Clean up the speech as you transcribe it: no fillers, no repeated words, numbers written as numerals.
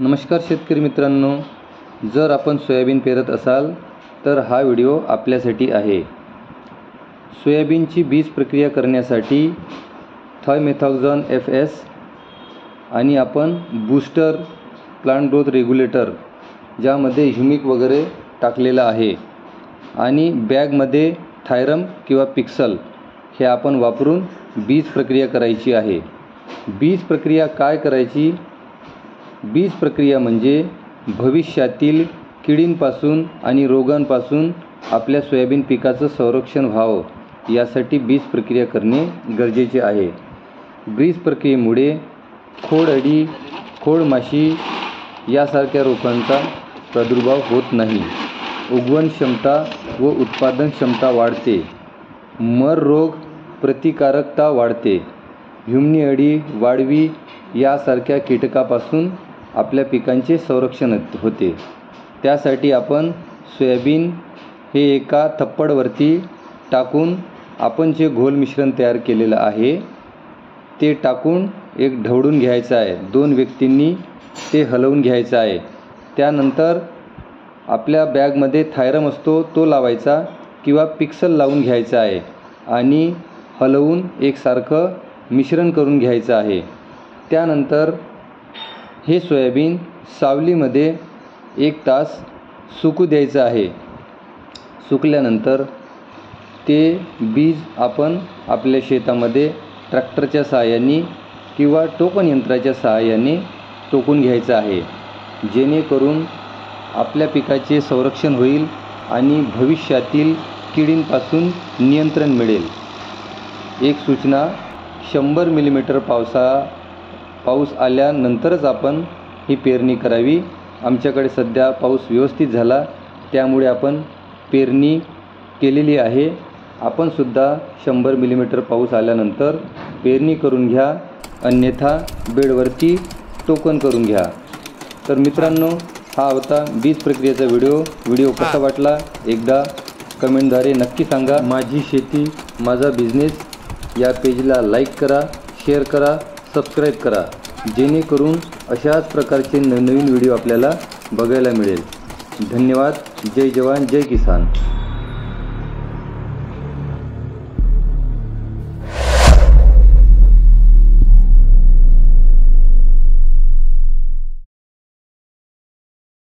नमस्कार शेतकरी मित्रांनो, जर आपण सोयाबीन पेरत असाल तर हा व्हिडिओ आपल्यासाठी आहे। सोयाबीनची बीज प्रक्रिया करण्यासाठी थायमेथॉक्झॉन FS आणि आपण बूस्टर प्लांट ग्रोथ रेग्युलेटर ज्यामध्ये ह्युमिक वगैरे टाकलेला आहे आणि बॅगमध्ये थायरम किंवा पिक्सल हे आपण वापरून बीज प्रक्रिया करायची आहे। बीज प्रक्रिया काय करायची? बीज प्रक्रिया म्हणजे भविष्यातील किडींपासून आणि रोगांपासून आपल्या सोयाबीन पिकाचं संरक्षण व्हावं यासाठी बीज प्रक्रिया करणे गरजेचे आहे। बीज प्रक्रियेमुळे खोडअळी, खोडमाशी यासारख्या रोगांचा प्रादुर्भाव होत नाही। उगवण क्षमता व उत्पादन क्षमता वाढते। मर रोग प्रतिकारकता वाढते। ह्युमनी अळी, वाळवी यासारख्या कीटकापासून आपल्या पिकांचे संरक्षण होते। त्यासाठी आपण सोयाबीन हे एका थप्पडवरती टाकून आपण जे घोल मिश्रण तयार केलेलं आहे ते टाकून एक ढवळून घ्यायचं आहे। 2 व्यक्तींनी ते हलवून घ्यायचं आहे। त्यानंतर आपल्या बॅगमध्ये थायरम असतो तो लावायचा किंवा पिक्सल लावून घ्यायचा आहे आणि हलवून एकसारखं मिश्रण करून घ्यायचं आहे। त्यानंतर हे सोयाबीन सावलीमध्ये 1 तास सुकू द्यायचं आहे। सुकल्यानंतर ते बीज आपण आपल्या शेतामध्ये ट्रॅक्टरच्या सहाय्याने किंवा टोकन यंत्राच्या सहाय्याने टोकून घ्यायचं आहे, जेणेकरून आपल्या पिकाचे संरक्षण होईल आणि भविष्यातील किडींपासून नियंत्रण मिळेल। एक सूचना, 100 मिलीमीटर पाऊस आल्यानंतरच आपण ही पेरणी करावी। आमच्याकडे सध्या पाऊस व्यवस्थित झाला त्यामुळे आपण पेरणी केलेली आहे। आपण सुद्धा 100 मिलीमीटर पाऊस आल्यानंतर पेरणी करून घ्या, अन्यथा बेडवरती टोकन करून घ्या। तर मित्रांनो, हा होता बीज प्रक्रियेचा व्हिडिओ कसा वाटला एकदा कमेंटद्वारे नक्की सांगा। माझी शेती माझा बिझनेस या पेजला लाईक करा, शेअर करा, सबस्क्राईब करा, जेणेकरून अशाच प्रकारचे नवनवीन व्हिडिओ आपल्याला बघायला मिळेल। धन्यवाद। जय जवान जय किसान।